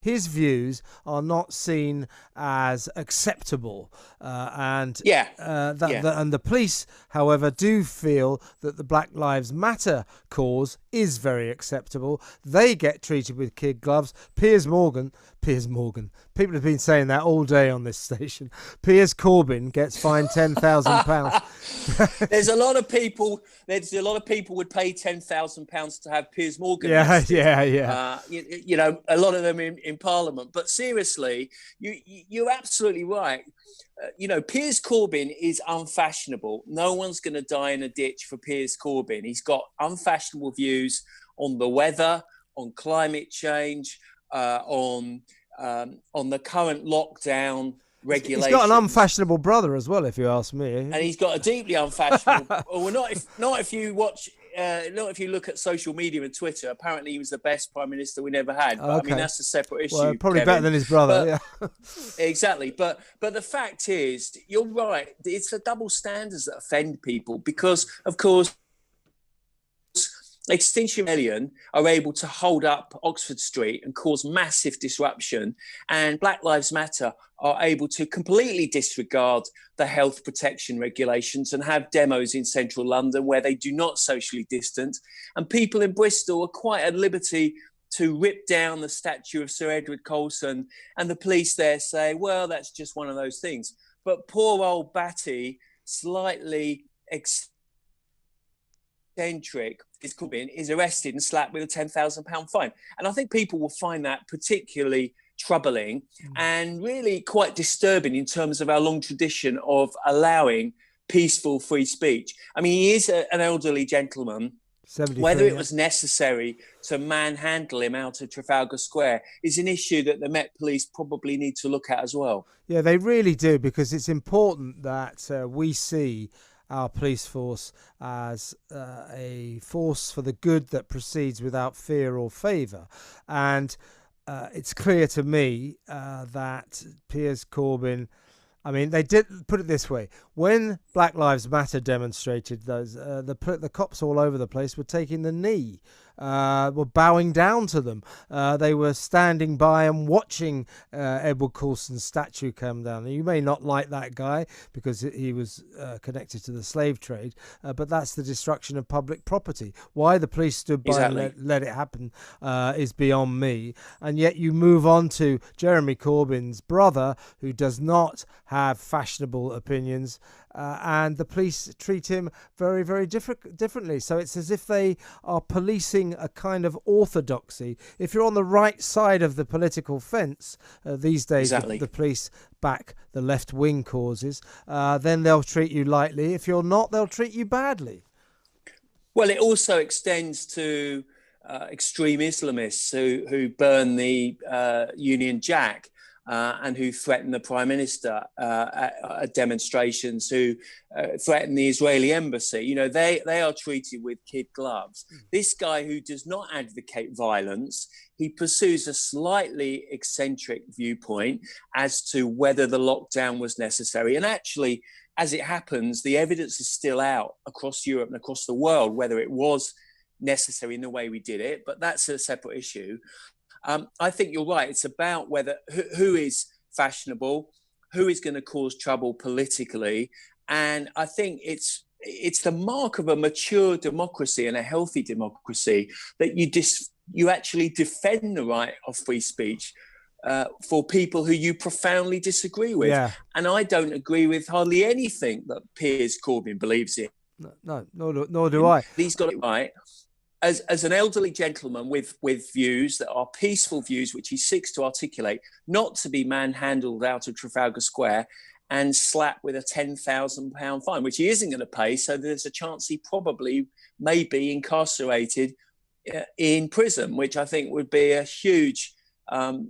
his views are not seen as acceptable, and Yeah, that and the police, however, do feel that the Black Lives Matter cause is very acceptable. They get treated with kid gloves. Piers Morgan. People have been saying that all day on this station. Piers Corbyn gets fined £10,000. There's a lot of people. There's a lot of people would pay £10,000 to have Piers Morgan Yeah, arrested. yeah. You know, a lot of them in Parliament. But seriously, you're absolutely right. You know, Piers Corbyn is unfashionable. No one's going to die in a ditch for Piers Corbyn. He's got unfashionable views on the weather, on climate change, on the current lockdown regulations. He's got an unfashionable brother as well, if you ask me. And he's got a deeply unfashionable. Well, not if you watch. Not if you look at social media and Twitter. Apparently, he was the best prime minister we never had. But, Okay. I mean, that's a separate issue. Well, probably Kevin. better than his brother. But, yeah. Exactly. But the fact is, you're right. It's the double standards that offend people because, of course, Extinction Rebellion are able to hold up Oxford Street and cause massive disruption, and Black Lives Matter are able to completely disregard the health protection regulations and have demos in central London where they do not socially distance. And people in Bristol are quite at liberty to rip down the statue of Sir Edward Colston, and the police there say, well, that's just one of those things. But poor old Batty, slightly eccentric, is arrested and slapped with a £10,000 fine. And I think people will find that particularly troubling and really quite disturbing in terms of our long tradition of allowing peaceful free speech. I mean, he is an elderly gentleman. Whether it was necessary to manhandle him out of Trafalgar Square is an issue that the Met Police probably need to look at as well. Yeah, they really do, because it's important that we see our police force as a force for the good that proceeds without fear or favour. And it's clear to me that Piers Corbyn, I mean, they did put it this way. When Black Lives Matter demonstrated, the cops all over the place were taking the knee, were bowing down to them. They were standing by and watching Edward Colston's statue come down. And you may not like that guy because he was connected to the slave trade, but that's the destruction of public property. Why the police stood by and let it happen is beyond me. And yet you move on to Jeremy Corbyn's brother, who does not have fashionable opinions, and the police treat him very, very differently. So it's as if they are policing a kind of orthodoxy. If you're on the right side of the political fence these days, the police back the left-wing causes, then they'll treat you lightly. If you're not, they'll treat you badly. Well, it also extends to extreme Islamists who burn the Union Jack. And who threaten the Prime Minister at demonstrations, who threaten the Israeli embassy. You know, they are treated with kid gloves. This guy, who does not advocate violence, he pursues a slightly eccentric viewpoint as to whether the lockdown was necessary. And actually, as it happens, the evidence is still out across Europe and across the world whether it was necessary in the way we did it. But that's a separate issue. I think you're right. It's about whether who is fashionable, who is going to cause trouble politically, and I think it's the mark of a mature democracy and a healthy democracy that you actually defend the right of free speech for people who you profoundly disagree with. Yeah. And I don't agree with hardly anything that Piers Corbyn believes in. No, nor do I. He's got it right. As an elderly gentleman with views that are peaceful views, which he seeks to articulate, not to be manhandled out of Trafalgar Square and slapped with a £10,000 fine, which he isn't going to pay. So there's a chance he probably may be incarcerated in prison, which I think would be a huge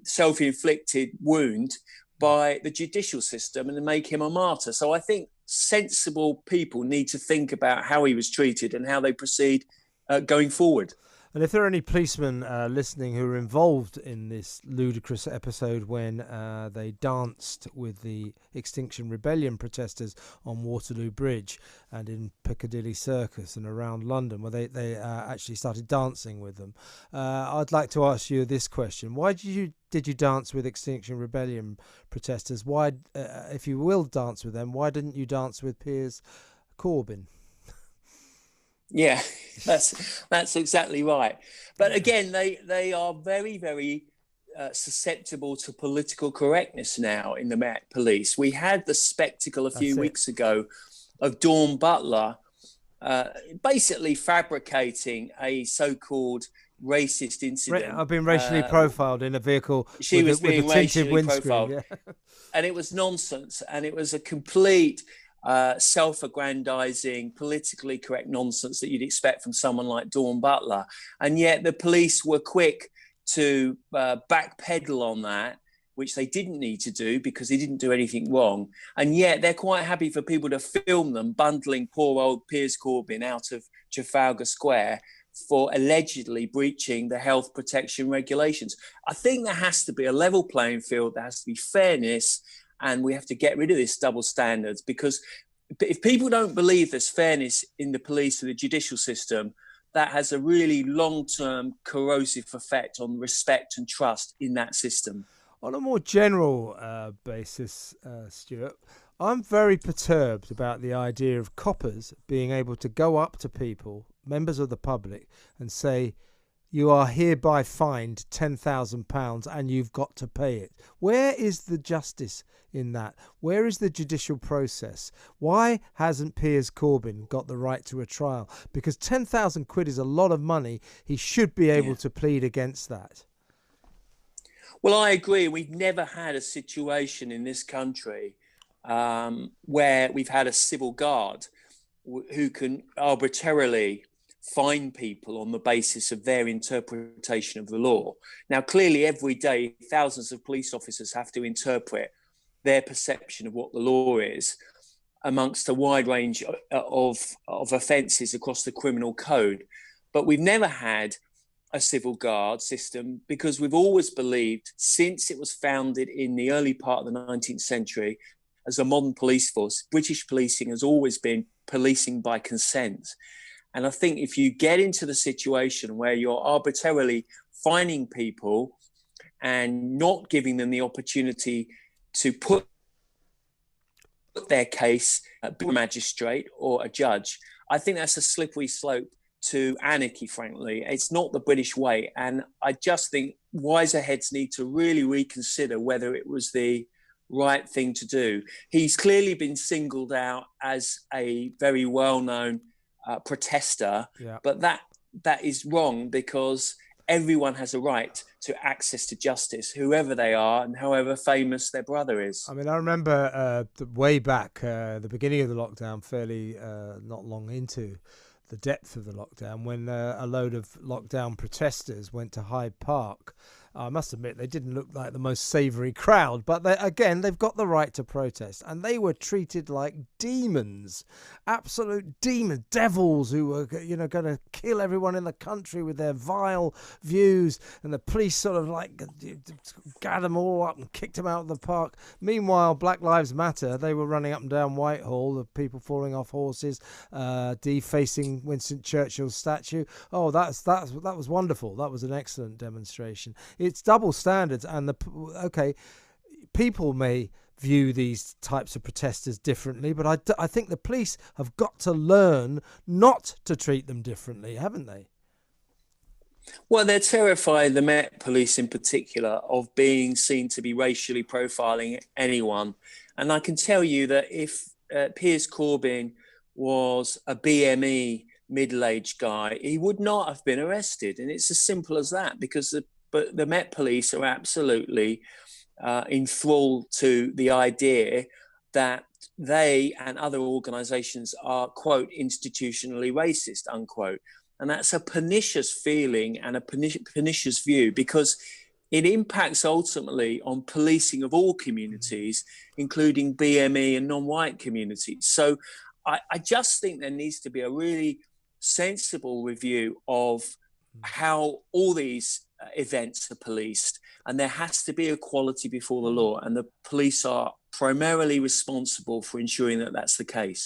self-inflicted wound by the judicial system and make him a martyr. So I think sensible people need to think about how he was treated and how they proceed going forward. And if there are any policemen listening who are involved in this ludicrous episode when they danced with the Extinction Rebellion protesters on Waterloo Bridge and in Piccadilly Circus and around London, where they actually started dancing with them, I'd like to ask you this question. Why did you dance with Extinction Rebellion protesters? Why, if you will dance with them, why didn't you dance with Piers Corbyn? Yeah, that's exactly right. But again, they are very, very susceptible to political correctness now in the Met Police. We had the spectacle a few weeks ago of Dawn Butler basically fabricating a so-called racist incident. I've been racially profiled in a vehicle. She was being racially profiled. Yeah. And it was nonsense. And it was a complete self-aggrandizing, politically correct nonsense that you'd expect from someone like Dawn Butler. And yet the police were quick to backpedal on that, which they didn't need to do because they didn't do anything wrong. And yet they're quite happy for people to film them bundling poor old Piers Corbyn out of Trafalgar Square for allegedly breaching the health protection regulations. I think there has to be a level playing field. There has to be fairness. And we have to get rid of this double standards, because if people don't believe there's fairness in the police and the judicial system, that has a really long-term corrosive effect on respect and trust in that system. On a more general basis, Stewart, I'm very perturbed about the idea of coppers being able to go up to people, members of the public, and say, you are hereby fined £10,000 and you've got to pay it. Where is the justice in that? Where is the judicial process? Why hasn't Piers Corbyn got the right to a trial? Because 10,000 quid is a lot of money. He should be able to plead against that. Well, I agree. We've never had a situation in this country where we've had a civil guard who can arbitrarily fine people on the basis of their interpretation of the law. Now, clearly, every day, thousands of police officers have to interpret their perception of what the law is amongst a wide range of offences across the criminal code. But we've never had a civil guard system because we've always believed, since it was founded in the early part of the 19th century as a modern police force, British policing has always been policing by consent. And I think if you get into the situation where you're arbitrarily fining people and not giving them the opportunity to put their case to a magistrate or a judge, I think that's a slippery slope to anarchy, frankly. It's not the British way. And I just think wiser heads need to really reconsider whether it was the right thing to do. He's clearly been singled out as a very well-known protester, but that is wrong, because everyone has a right to access to justice, whoever they are and however famous their brother is. I mean, I remember way back, the beginning of the lockdown, fairly not long into the depth of the lockdown, when a load of lockdown protesters went to Hyde Park. I must admit, they didn't look like the most savoury crowd, but they've got the right to protest. And they were treated like demons, absolute demons, devils who were, going to kill everyone in the country with their vile views. And the police sort of gathered them all up and kicked them out of the park. Meanwhile, Black Lives Matter, they were running up and down Whitehall, the people falling off horses, defacing Winston Churchill's statue. Oh, that was wonderful. That was an excellent demonstration. It's double standards, and people may view these types of protesters differently, but I think the police have got to learn not to treat them differently, haven't they? Well, they're terrified, the Met Police in particular, of being seen to be racially profiling anyone. And I can tell you that if Piers Corbyn was a BME middle-aged guy, he would not have been arrested. And it's as simple as that, because the Met Police are absolutely enthralled to the idea that they and other organisations are, quote, institutionally racist, unquote. And that's a pernicious feeling and a pernicious view, because it impacts ultimately on policing of all communities, including BME and non-white communities. So I just think there needs to be a really sensible review of how all these events are policed, and there has to be equality before the law, and the police are primarily responsible for ensuring that that's the case.